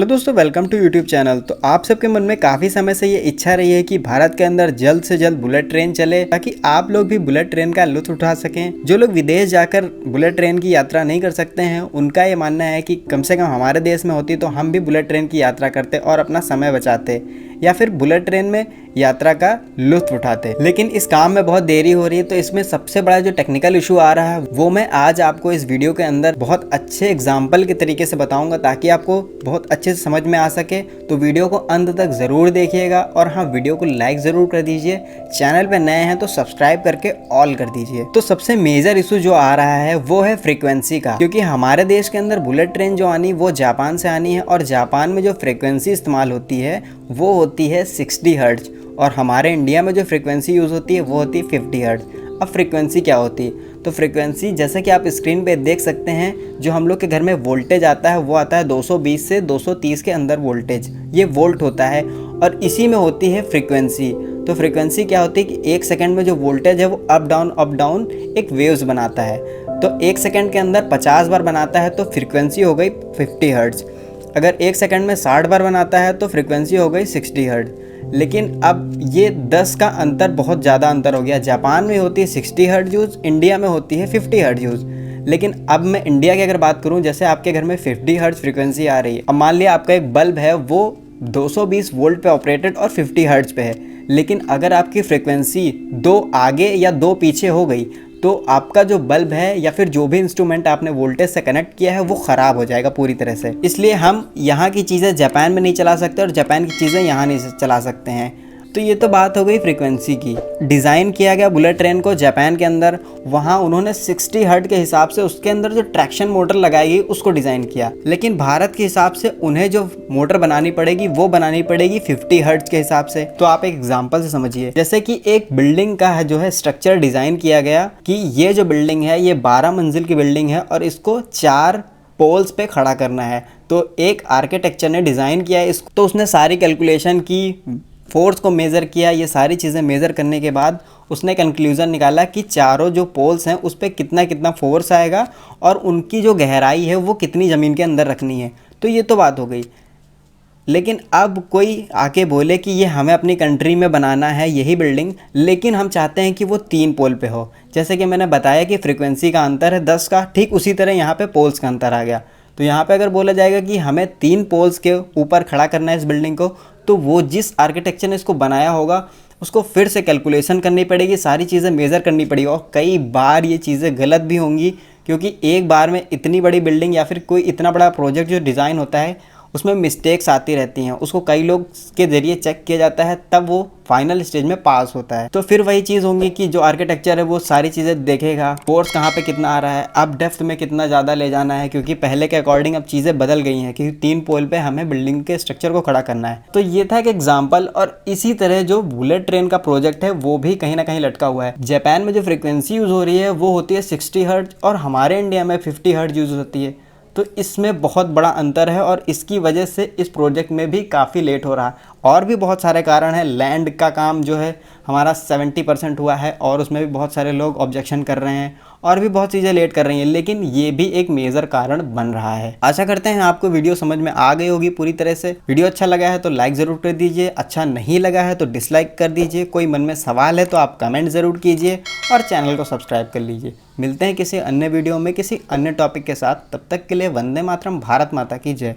Hello दोस्तों, welcome to YouTube channel. तो आप सबके मन में काफ़ी समय से ये इच्छा रही है कि भारत के अंदर जल्द से जल्द बुलेट ट्रेन चले ताकि आप लोग भी बुलेट ट्रेन का लुत्फ उठा सकें। जो लोग विदेश जाकर बुलेट ट्रेन की यात्रा नहीं कर सकते हैं, उनका ये मानना है कि कम से कम हमारे देश में होती तो हम भी बुलेट ट्रेन की यात्रा करते और अपना समय बचाते या फिर बुलेट ट्रेन में यात्रा का लुत्फ उठाते। लेकिन इस काम में बहुत देरी हो रही है, तो इसमें सबसे बड़ा जो टेक्निकल इशू आ रहा है वो मैं आज आपको इस वीडियो के अंदर बहुत अच्छे एग्जाम्पल के तरीके से बताऊंगा ताकि आपको बहुत अच्छे से समझ में आ सके। तो वीडियो को अंत तक ज़रूर देखिएगा और हाँ, वीडियो को लाइक ज़रूर कर दीजिए। चैनल पे नए हैं तो सब्सक्राइब करके ऑल कर दीजिए। तो सबसे मेजर इशू जो आ रहा है वो है फ्रीक्वेंसी का, क्योंकि हमारे देश के अंदर बुलेट ट्रेन जो आनी वो जापान से आनी है और जापान में जो फ्रीक्वेंसी इस्तेमाल होती है वो होती है 60 हर्ट्ज और हमारे इंडिया में जो फ्रीक्वेंसी यूज़ होती है वो होती है 50 हर्ट्ज। अब फ्रीक्वेंसी क्या होती है? तो फ्रीक्वेंसी जैसा कि आप स्क्रीन पे देख सकते हैं, जो हम लोग के घर में वोल्टेज आता है वो आता है 220 से 230 के अंदर वोल्टेज, ये वोल्ट होता है और इसी में होती है फ्रीक्वेंसी। तो फ्रीक्वेंसी क्या होती है कि एक सेकंड में जो वोल्टेज है वो अप डाउन एक वेव्स बनाता है। तो एक सेकंड के अंदर 50 बार बनाता है तो फ्रीक्वेंसी हो गई 50 हर्ट्ज। अगर एक सेकंड में 60 बार बनाता है तो फ्रीक्वेंसी हो गई 60 हर्ट्ज। लेकिन अब ये 10 का अंतर बहुत ज़्यादा अंतर हो गया। जापान में होती है 60 हर्ट्ज यूज़, इंडिया में होती है 50 हर्ट्ज यूज़। लेकिन अब मैं इंडिया की अगर बात करूं, जैसे आपके घर में 50 हर्ट्ज फ्रीक्वेंसी आ रही है। अब मान लिया आपका एक बल्ब है वो 220 वोल्ट पे ऑपरेटेड और 50 हर्ट्ज पे है, लेकिन अगर आपकी फ्रीक्वेंसी 2 आगे या 2 पीछे हो गई तो आपका जो बल्ब है या फिर जो भी इंस्ट्रूमेंट आपने वोल्टेज से कनेक्ट किया है वो ख़राब हो जाएगा पूरी तरह से। इसलिए हम यहाँ की चीज़ें जापान में नहीं चला सकते और जापान की चीज़ें यहाँ नहीं चला सकते हैं। तो ये तो बात हो गई फ्रीक्वेंसी की। डिज़ाइन किया गया बुलेट ट्रेन को जापान के अंदर, वहाँ उन्होंने 60 हर्ट्ज के हिसाब से उसके अंदर जो ट्रैक्शन मोटर लगाई गई उसको डिज़ाइन किया। लेकिन भारत के हिसाब से उन्हें जो मोटर बनानी पड़ेगी वो बनानी पड़ेगी 50 हर्ट्ज के हिसाब से। तो आप एक एग्जांपल से समझिए, जैसे कि एक बिल्डिंग का है जो है स्ट्रक्चर डिज़ाइन किया गया कि ये जो बिल्डिंग है ये 12 मंजिल की बिल्डिंग है और इसको 4 पोल्स पे खड़ा करना है। तो एक आर्किटेक्चर ने डिज़ाइन किया है इसको, तो उसने सारी कैलकुलेशन की, फोर्स को मेज़र किया। ये सारी चीज़ें मेज़र करने के बाद उसने कंक्लूज़न निकाला कि चारों जो पोल्स हैं उस पर कितना कितना फोर्स आएगा और उनकी जो गहराई है वो कितनी ज़मीन के अंदर रखनी है। तो ये तो बात हो गई। लेकिन अब कोई आके बोले कि ये हमें अपनी कंट्री में बनाना है यही बिल्डिंग, लेकिन हम चाहते हैं कि वो 3 पोल पे हो। जैसे कि मैंने बताया कि फ्रीक्वेंसी का अंतर है 10 का, ठीक उसी तरह यहाँ पे पोल्स का अंतर आ गया। तो यहाँ पे अगर बोला जाएगा कि हमें 3 पोल्स के ऊपर खड़ा करना है इस बिल्डिंग को, तो वो जिस आर्किटेक्चर ने इसको बनाया होगा उसको फिर से कैलकुलेशन करनी पड़ेगी, सारी चीज़ें मेज़र करनी पड़ेगी और कई बार ये चीज़ें गलत भी होंगी, क्योंकि एक बार में इतनी बड़ी बिल्डिंग या फिर कोई इतना बड़ा प्रोजेक्ट जो डिज़ाइन होता है उसमें मिस्टेक्स आती रहती हैं। उसको कई लोग के ज़रिए चेक किया जाता है तब वो फाइनल स्टेज में पास होता है। तो फिर वही चीज़ होंगी कि जो आर्किटेक्चर है वो सारी चीज़ें देखेगा, फोर्स कहाँ पे कितना आ रहा है, अब डेप्थ में कितना ज़्यादा ले जाना है, क्योंकि पहले के अकॉर्डिंग अब चीज़ें बदल गई हैं कि 3 पोल पे हमें बिल्डिंग के स्ट्रक्चर को खड़ा करना है। तो ये था एक एग्जाम्पल। और इसी तरह जो बुलेट ट्रेन का प्रोजेक्ट है वो भी कहीं ना कहीं लटका हुआ है। जापान में जो फ्रिक्वेंसी यूज़ हो रही है वो होती है 60 हर्ट्ज और हमारे इंडिया में 50 हर्ट्ज यूज़ होती है। तो इसमें बहुत बड़ा अंतर है और इसकी वजह से इस प्रोजेक्ट में भी काफ़ी लेट हो रहा है। और भी बहुत सारे कारण हैं। लैंड का काम जो है हमारा 70% हुआ है और उसमें भी बहुत सारे लोग ऑब्जेक्शन कर रहे हैं और भी बहुत चीज़ें लेट कर रही हैं, लेकिन ये भी एक मेजर कारण बन रहा है। आशा करते हैं आपको वीडियो समझ में आ गई होगी पूरी तरह से। वीडियो अच्छा लगा है तो लाइक ज़रूर कर दीजिए, अच्छा नहीं लगा है तो डिसलाइक कर दीजिए। कोई मन में सवाल है तो आप कमेंट ज़रूर कीजिए और चैनल को सब्सक्राइब कर लीजिए। मिलते हैं किसी अन्य वीडियो में किसी अन्य टॉपिक के साथ। तब तक के लिए वंदे मातरम, भारत माता की जय।